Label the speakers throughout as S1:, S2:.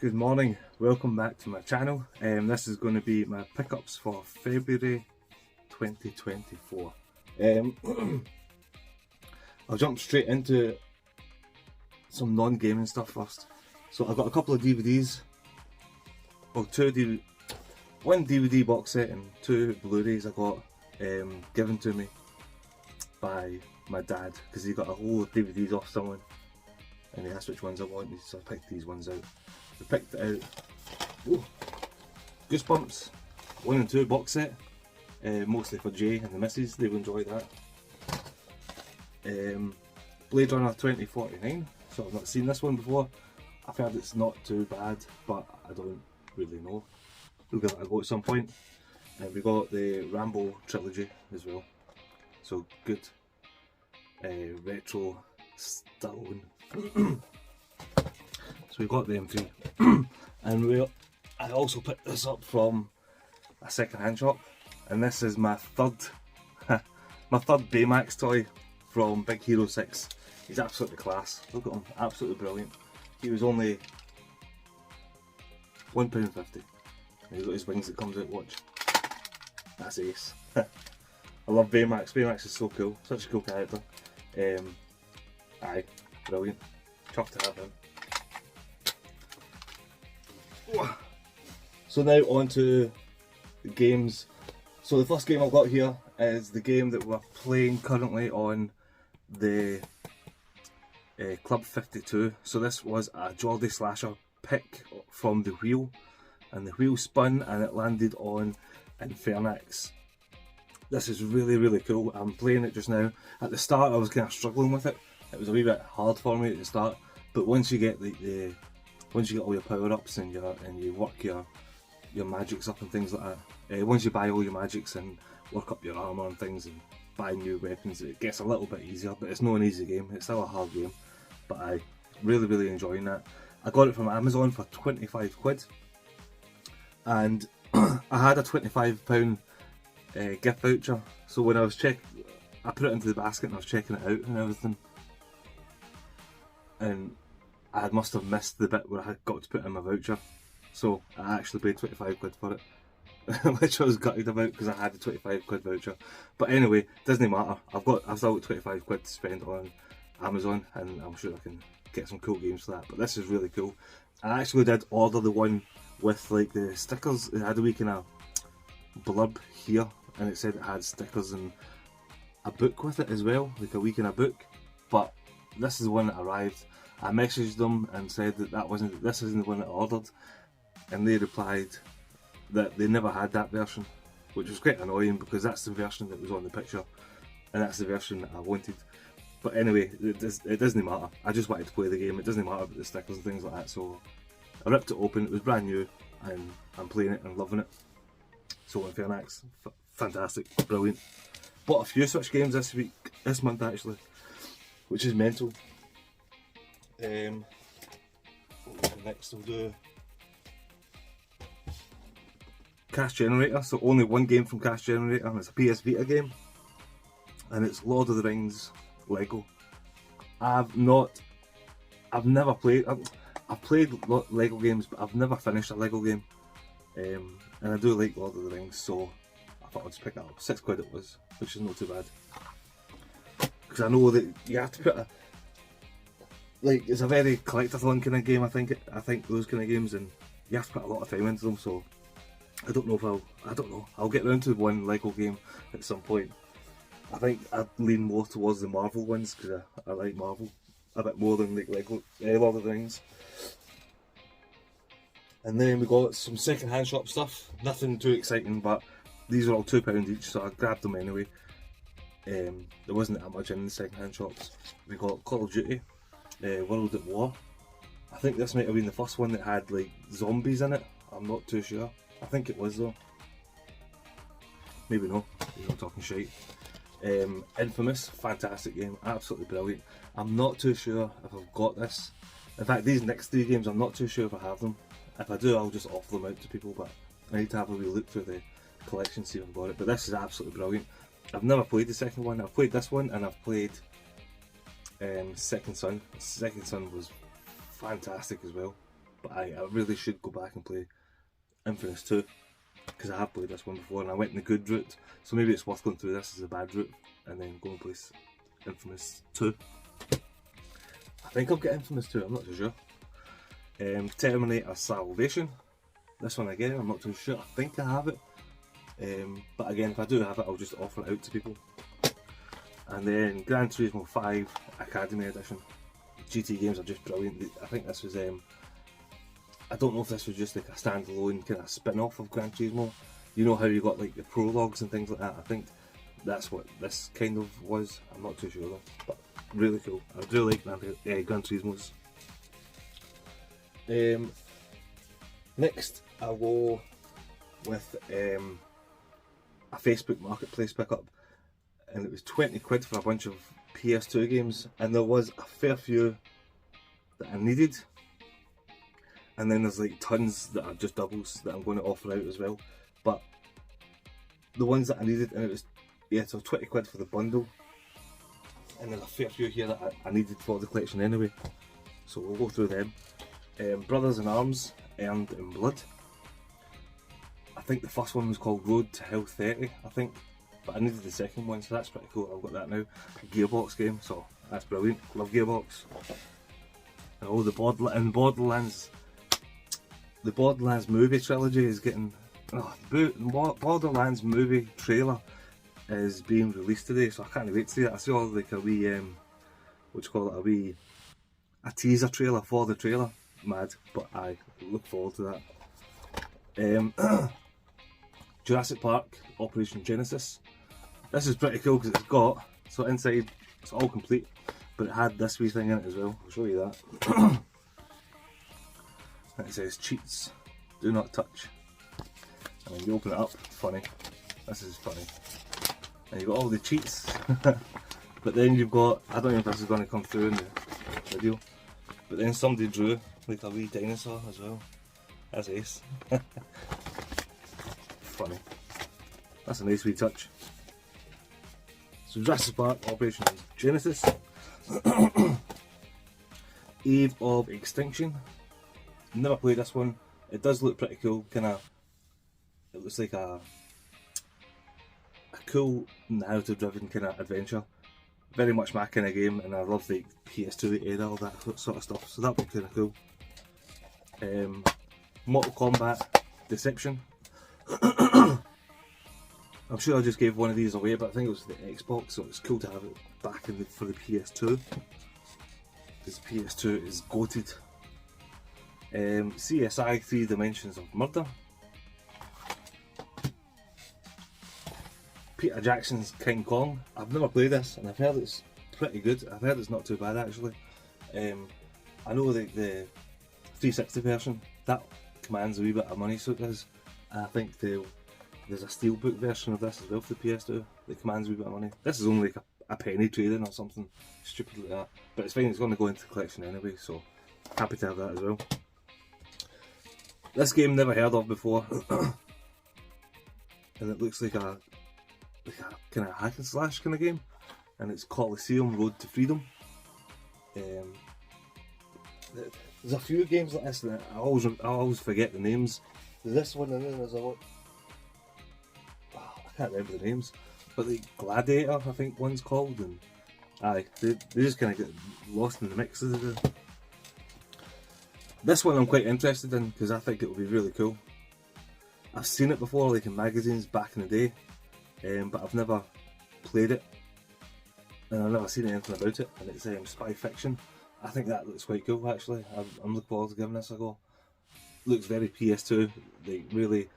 S1: Good morning, welcome back to my channel. This is going to be my pickups for February 2024. I'll jump straight into some non-gaming stuff first. So I've got a couple of DVDs, or one DVD box set and two Blu-rays I got given to me by my dad, because he got a whole of DVDs off someone and he asked which ones I wanted, so I picked these ones out. I picked out Goosebumps 1 and 2 box set, mostly for Jay and the missus, they will enjoy that. Blade Runner 2049, so I've not seen this one before. I've heard it's not too bad, but I don't really know. We'll give it a go at some point. And we got the Rambo trilogy as well, so good retro Stallone. So we got them three. And I also picked this up from a second-hand shop, and this is my third Baymax toy from Big Hero 6. He's absolutely class. Look at him, absolutely brilliant. He was only £1.50. He's got his wings that comes out, watch. That's ace. I love Baymax. Baymax is so cool, such a cool character. Aye, brilliant. Chuffed to have him. So now on to the games. So the first game I've got here is the game that we're playing currently on the Club 52. So this was a Geordie Slasher pick from the wheel, and the wheel spun and it landed on Infernax. This is really cool. I'm playing it just now. At the start I was kind of struggling with it. It was a wee bit hard for me at the start, but once you get once you get all your power ups and you work your magics up and things like that, once you buy all your magics and work up your armour and things and buy new weapons, it gets a little bit easier, but it's not an easy game, it's still a hard game. But I really enjoying that. I got it from Amazon for 25 quid, and I had a £25 gift voucher, so when I was I put it into the basket and I was checking it out and everything, and I must have missed the bit where I had got to put in my voucher, so I actually paid 25 quid for it, which I was gutted about because I had a 25 quid voucher. But anyway, doesn't matter. I've still got 25 quid to spend on Amazon, and I'm sure I can get some cool games for that. But this is really cool. I actually did order the one with like the stickers. It had a wee kind of blurb here, and it said it had stickers and a book with it as well, like a wee kind of book. But this is the one that arrived. I messaged them and said that this isn't the one that I ordered, and they replied that they never had that version, which was quite annoying because that's the version that was on the picture and that's the version that I wanted. But anyway, it doesn't matter. I just wanted to play the game. It doesn't matter about the stickers and things like that. So I ripped it open. It was brand new, and I'm playing it and loving it. So Infernax, fantastic, brilliant. Bought a few Switch games this month actually, which is mental. Next we'll do Cast Generator. So only one game from Cast Generator, and it's a PS Vita game, and it's Lord of the Rings Lego. I've never played. I've played Lego games, but I've never finished a Lego game. And I do like Lord of the Rings, so I thought I'd just pick that up. 6 quid it was, which is not too bad. Because I know that you have to put it's a very collectathon kind of game. I think those kind of games, and you have to put a lot of time into them. So I don't know. I'll get around to one Lego game at some point. I think I'd lean more towards the Marvel ones because I like Marvel a bit more than like Lego Lord of the Rings. And then we got some second-hand shop stuff. Nothing too exciting, but these are all £2 each, so I grabbed them anyway. There wasn't that much in the second-hand shops. We got Call of Duty World at War. I think this might have been the first one that had like zombies in it. I'm not too sure. I think it was though. Maybe no. I'm talking shite. Infamous, fantastic game, absolutely brilliant. I'm not too sure if I've got this. In fact, these next 3 games, I'm not too sure if I have them. If I do, I'll just offer them out to people, but I need to have a wee look through the collection, see if I've got it. But this is absolutely brilliant. I've never played the second one. I've played this one and I've played Second Son. Second Son was fantastic as well. but I really should go back and play Infamous 2, because I have played this one before and I went in the good route, so maybe it's worth going through this as a bad route and then go and play Infamous 2. I think I'll get Infamous 2, I'm not too sure. Terminator Salvation. This one again, I'm not too sure. I think I have it. But again, if I do have it, I'll just offer it out to people. And then Gran Turismo 5 Academy Edition. GT games are just brilliant. I think this was, I don't know if this was just like a standalone kind of spin-off of Gran Turismo. You know how you got like the prologues and things like that? I think that's what this kind of was. I'm not too sure though, but really cool. I do like Gran Turismos. Next, I'll go with a Facebook Marketplace pickup, and it was 20 quid for a bunch of PS2 games, and there was a fair few that I needed, and then there's like tons that are just doubles that I'm going to offer out as well. But the ones that I needed, and it was, yeah, so 20 quid for the bundle, and there's a fair few here that I needed for the collection anyway, so we'll go through them. Brothers in Arms, Earned in Blood. I think the first one was called Road to Hell 30, I think, but I needed the second one, so that's pretty cool. I've got that now. A Gearbox game, so that's brilliant. Love Gearbox. Oh, the Borderlands. The Borderlands movie trilogy is getting. Oh, the Borderlands movie trailer is being released today, so I can't wait to see it. I saw like a wee, what do you call it? A teaser trailer for the trailer. Mad, but I look forward to that. Jurassic Park Operation Genesis. This is pretty cool because it's got, so inside it's all complete, but it had this wee thing in it as well. I'll show you that. And it says cheats, do not touch. And then you open it up, funny. This is funny. And you've got all the cheats, but then you've got, I don't know if this is going to come through in the video, but then somebody drew like a wee dinosaur as well. That's ace. Funny. That's a nice wee touch. So Jurassic Park Operation Genesis. Eve of Extinction. Never played this one. It does look pretty cool. Kinda, it looks like a cool narrative driven kind of adventure. Very much my kind of game, and I love the PS2 era, all that sort of stuff, so that'll be kind of cool. Mortal Kombat Deception. I'm sure I just gave one of these away, but I think it was the Xbox, so it's cool to have it back for the PS2, because PS2 is goated. CSI 3 Dimensions of Murder. Peter Jackson's King Kong. I've never played this, and I've heard it's pretty good. I've heard it's not too bad actually. I know the 360 version, that commands a wee bit of money, so it does. And I think there's a steelbook version of this as well for the PS2 that commands a wee bit of money. This is only like a penny trading or something stupid like that, but it's fine, it's going to go into the collection anyway, so happy to have that as well. This game never heard of before, and it looks like a kind of hack and slash kind of game, and it's Colosseum Road to Freedom. There's a few games like this that I always forget the names. There's this one, and then there's a lot. I can't remember the names, but the Gladiator, I think one's called, and aye, they just kind of get lost in the mix. This one I'm quite interested in because I think it will be really cool. I've seen it before, like in magazines back in the day, but I've never played it, and I've never seen anything about it. And it's spy fiction. I think that looks quite cool actually. I'm looking forward to giving this a go. Looks very PS2, like really,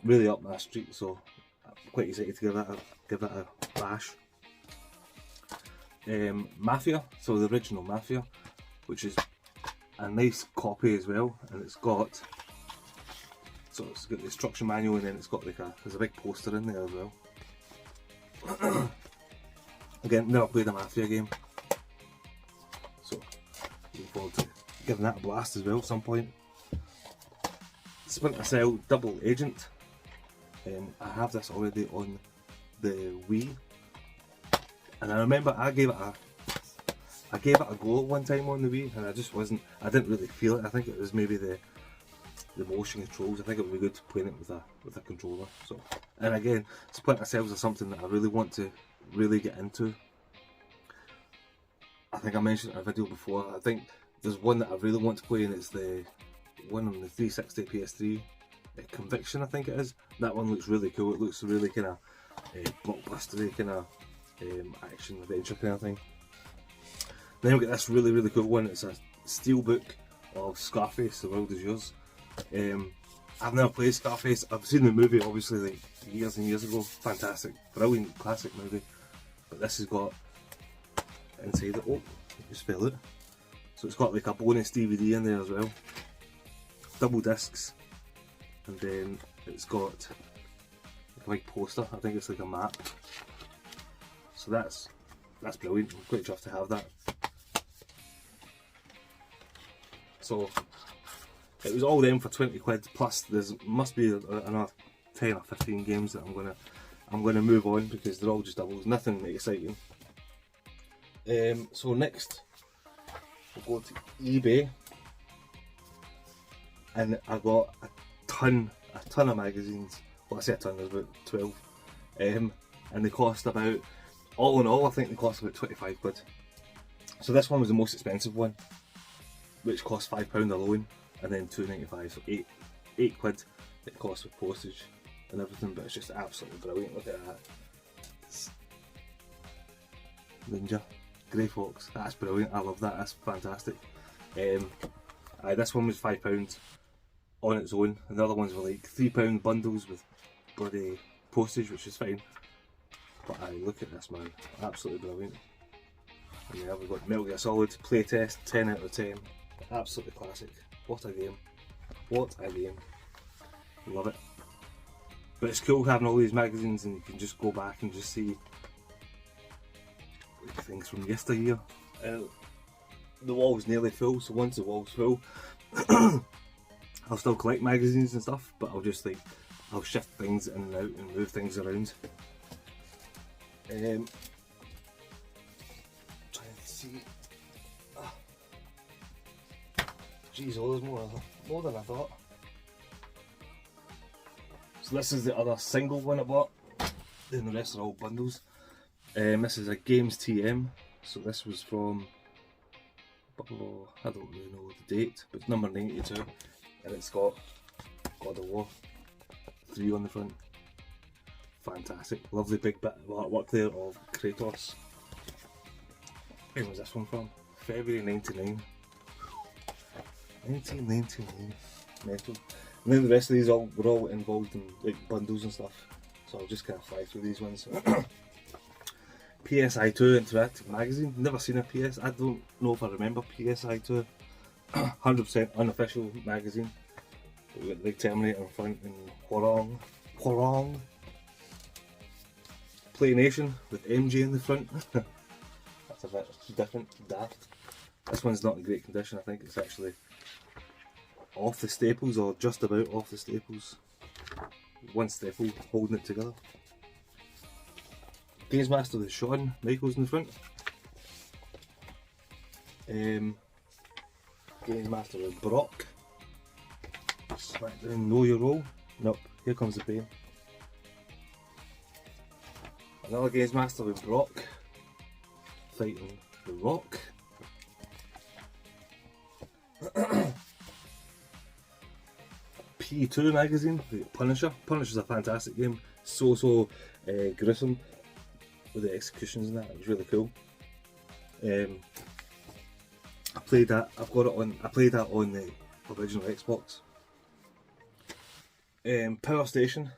S1: really up my street. So I'm quite excited to give that a bash. Mafia, so the original Mafia, which is a nice copy as well, and it's got the instruction manual, and then it's got there's a big poster in there as well. Again, never played a Mafia game, so looking forward to giving that a blast as well at some point. Splinter Cell Double Agent. I have this already on the Wii, and I remember I gave it I gave it a go at one time on the Wii, and I didn't really feel it. I think it was maybe the motion controls. I think it would be good playing it with a controller. So, and again, Splinter Cells is something that I really want to really get into. I think I mentioned in a video before. I think there's one that I really want to play, and it's the one on the 360 PS3, Conviction, I think it is. That one looks really cool. It looks really kind of blockbustery, kind of action adventure kind of thing. Then we get this really cool one. It's a steelbook of Scarface, The World Is Yours. I've never played Scarface. I've seen the movie obviously like years and years ago. Fantastic, brilliant, classic movie. But this has got inside it. Oh, just fell it. So it's got like a bonus DVD in there as well. Double discs, and then it's got like a big poster. I think it's like a map. So that's brilliant. I'm quite chuffed to have that. So it was all them for 20 quid, plus there must be another 10 or 15 games that I'm gonna move on, because they're all just doubles, nothing exciting. So next we'll go to eBay, and I got a ton of magazines. Well, I say a ton, there's about 12, and they cost about, all in all, I think they cost about 25 quid. So this one was the most expensive one, which cost £5 alone, and then £2.95, so 8 quid it costs with postage and everything. But it's just absolutely brilliant. Look at that, it's Ninja Grey Fox. That's brilliant. I love that. That's fantastic. This one was £5 on its own, and the other ones were like £3 bundles with bloody postage, which is fine. But look at this, man, absolutely brilliant. And yeah, we've got Metal Gear Solid playtest, 10 out of 10. Absolutely classic. What a game. What a game. Love it. But it's cool having all these magazines, and you can just go back and just see like things from yesteryear. The wall's nearly full, so once the wall's full I'll still collect magazines and stuff, but I'll shift things in and out and move things around. Trying to see. Jeez, oh, there's more than I thought. So this is the other single one I bought, then the rest are all bundles. This is a Games TM, so this was from, I don't really know the date, but it's number 92, and it's got God of War 3 on the front. Fantastic, lovely big bit of artwork there of Kratos. When was this one from? February 99. 1999, metal. And then the rest of these were all involved in like bundles and stuff, so I'll just kind of fly through these ones. PSI2 Interactive Magazine. Never seen a PS. I don't know if I remember PSI2. 100% unofficial magazine. We got the Terminator in front and Hwarong. Play Nation with MJ in the front. That's a bit different, daft. This one's not in great condition. I think it's actually off the staples, or just about off the staples. One staple holding it together. Games Master with Shawn Michaels in the front. Games Master with Brock. Smackdown Know Your Role. Nope, here comes the pain. Another Games Master with Brock fighting The Rock. P2 magazine, Punisher. Punisher's a fantastic game. So gruesome with the executions and that. It was really cool. I played that. I played that on the original Xbox. Power Station.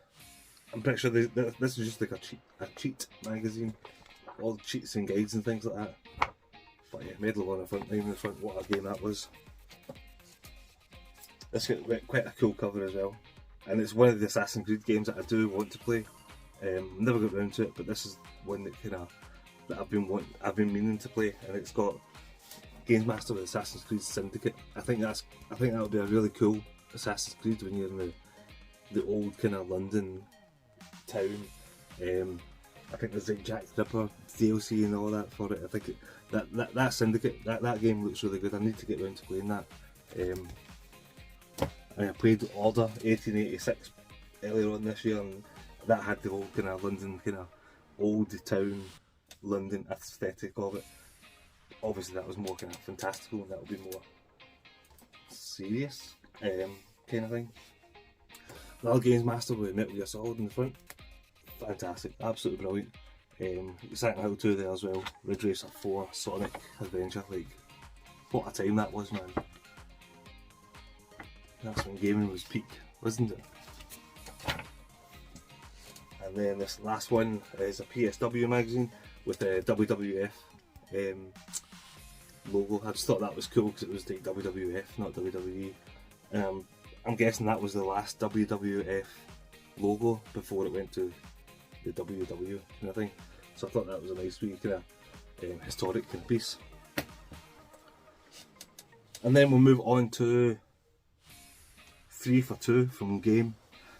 S1: I'm pretty sure this is just like a cheat magazine. All the cheats and guides and things like that. But yeah, Medal on the front, name in the front. What a game that was. This got quite a cool cover as well, and it's one of the Assassin's Creed games that I do want to play. Never got around to it, but this is one that I've been meaning to play, and it's got Games Master with Assassin's Creed Syndicate. I think that would be a really cool Assassin's Creed when you're in the old kind of London town. I think there's like Jack the Ripper DLC and all that for it. I think that Syndicate, that game looks really good. I need to get around to playing that. I played Order 1886 earlier on this year, and that had the whole kind of London, kind of old town London aesthetic of it. Obviously that was more kind of fantastical, and that would be more serious kind of thing. Another Games Master with Metal Gear Solid in the front. Fantastic, absolutely brilliant. Silent Hill 2 there as well, Ridge Racer 4, Sonic Adventure, like, what a time that was, man. That's when gaming was peak, wasn't it? And then this last one is a PSW magazine with a WWF logo. I just thought that was cool because it was like WWF, not WWE. I'm guessing that was the last WWF logo before it went to the WW kind of thing. So I thought that was a nice wee kind of historic kind of piece. And then we'll move on to 3 for 2 from Game.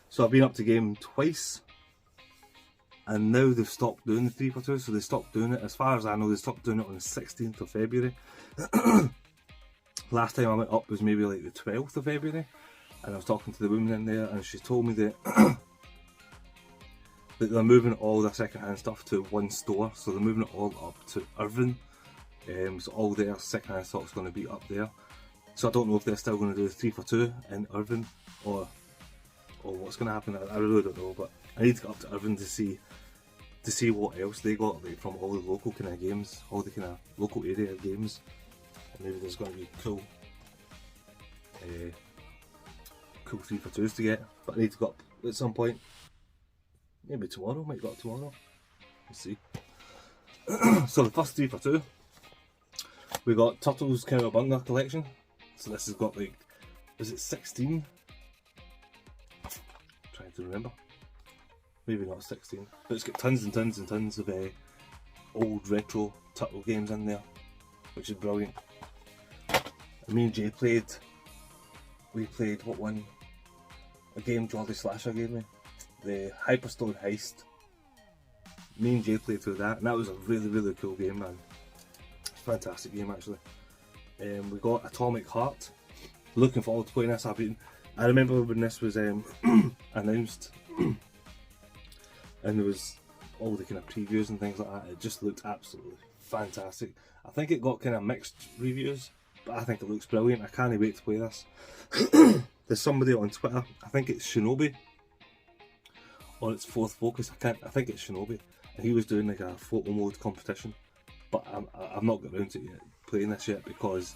S1: So I've been up to Game twice, and now they've stopped doing the 3 for 2, so they stopped doing it. As far as I know, they stopped doing it on the 16th of February. Last time I went up was maybe like the 12th of February, and I was talking to the woman in there, and she told me that that they're moving all their second-hand stuff to one store, so they're moving it all up to Irvine. So all their second-hand stock's going to be up there. So I don't know if they're still going to do the 3 for 2 in Irvine, or what's going to happen. I really don't know, but I need to get up to Irvine to see what else they got, like, from all the local kind of games, all the kind of local area games. And maybe there's going to be cool 3 for 2s to get, but I need to go up at some point. Maybe tomorrow, might go up tomorrow. Let's see. So the first 3 for 2, we got Turtles Cowabunga Collection. So this has got, like, is it 16? I'm trying to remember. Maybe not 16, but it's got tons and tons and tons of old retro Turtle games in there, which is brilliant. And me and Jay played. We played what one? A game Geordie Slasher gave me, the Hyperstone Heist. Me and Jay played through that, and that was a really, really cool game, man. It's a fantastic game, actually. We got Atomic Heart. Looking forward to playing this. I remember when this was announced, and there was all the kind of previews and things like that. It just looked absolutely fantastic. I think it got kind of mixed reviews, but I think it looks brilliant. I can't wait to play this. There's somebody on Twitter, I think it's Shinobi, or it's Fourth Focus, I think it's Shinobi, and he was doing like a photo mode competition, but I've not got around to playing this yet because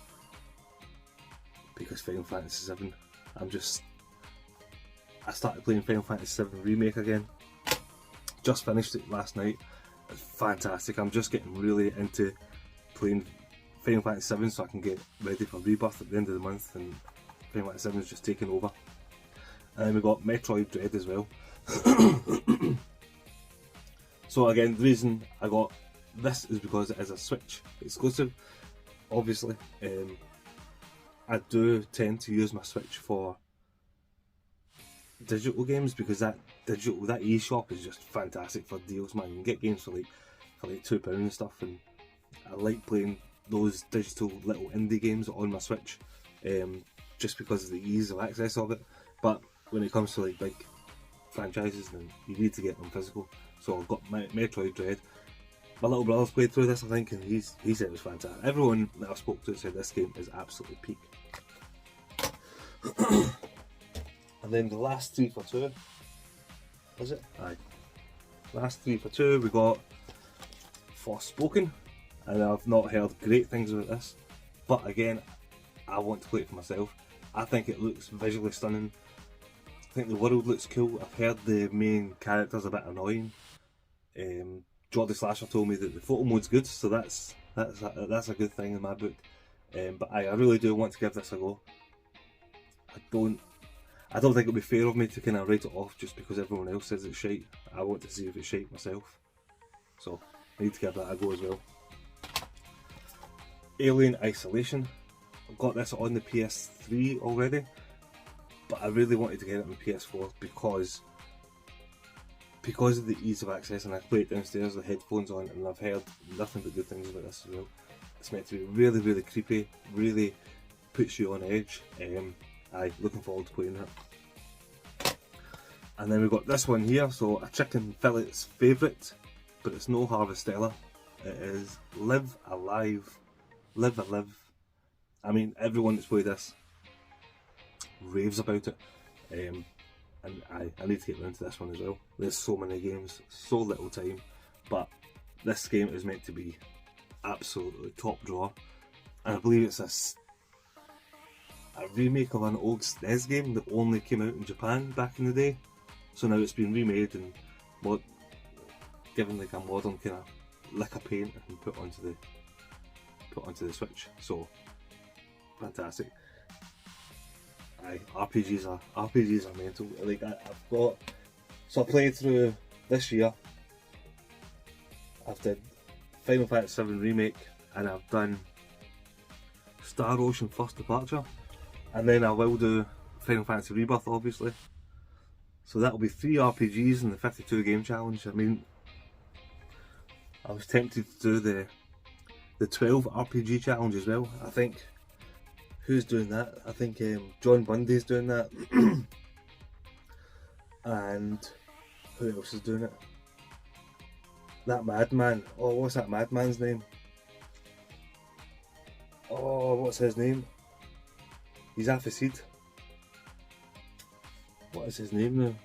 S1: Final Fantasy VII. I started playing Final Fantasy VII Remake again. Just finished it last night. It's fantastic. I'm just getting really into playing Final Fantasy VII so I can get ready for Rebirth at the end of the month, and Final Fantasy VII is just taking over. And then we got Metroid Dread as well. So again, the reason I got this is because it is a Switch exclusive. Obviously, I do tend to use my Switch for digital games because that eShop is just fantastic for deals, man. You can get games for like £2 and stuff, and I like playing those digital little indie games on my Switch, just because of the ease of access of it. But when it comes to like big franchises, then you need to get them physical. So I've got Metroid Dread. My little brother's played through this, I think, and he said it was fantastic. Everyone that I spoke to said this game is absolutely peak. And then the last 3 for 2, was it? Aye. Last 3 for 2, we got Forspoken, and I've not heard great things about this, but again, I want to play it for myself. I think it looks visually stunning. I think the world looks cool. I've heard the main character's a bit annoying. Geordie Slasher told me that the photo mode's good, so that's a good thing in my book. But I really do want to give this a go. I don't think it'll be fair of me to kind of write it off just because everyone else says it's shite. I want to see if it's shite myself, so I need to give that a go as well. Alien Isolation. I've got this on the PS3 already, but I really wanted to get it on the PS4 because because of the ease of access, and I play it downstairs with headphones on, and I've heard nothing but good things about this as well. It's meant to be really, really creepy, really puts you on edge. I'm looking forward to playing it. And then we've got this one here, so a chicken fillet's favourite, but it's no Harvestella. It is Live Alive, Live Alive. I mean, everyone that's played this raves about it. And I need to get into this one as well. There's so many games, so little time, but this game is meant to be absolutely top drawer. And I believe it's a remake of an old SNES game that only came out in Japan back in the day. So now it's been remade and given like a modern kind of lick of paint and put onto the Switch. So fantastic. RPGs are mental. Like I played through this year. I've done Final Fantasy VII Remake, and I've done Star Ocean First Departure, and then I will do Final Fantasy Rebirth, obviously. So that'll be 3 RPGs in the 52 game challenge. I mean, I was tempted to do the 12 RPG challenge as well. I think, who's doing that? I think John Bundy's doing that. And who else is doing it? That madman. Oh, what's that madman's name? Oh, what's his name? He's Affisid. What is his name now?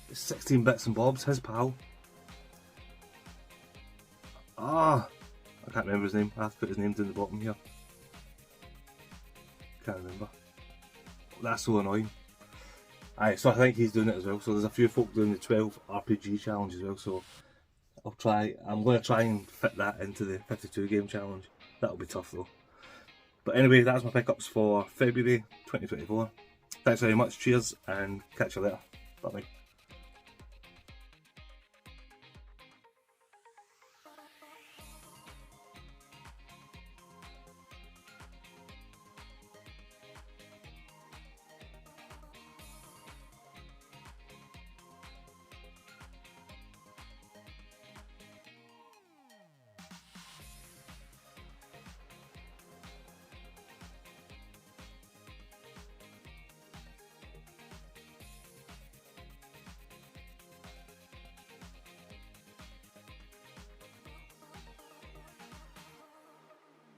S1: It's 16 Bits and Bobs, his pal. I can't remember his name. I have to put his name down the bottom here. Can't remember. That's so annoying. So I think he's doing it as well. So there's a few folk doing the 12 RPG challenge as well. So I'm going to try and fit that into the 52 game challenge. That'll be tough though. But anyway, that's my pickups for February 2024. Thanks very much. Cheers and catch you later. Bye bye.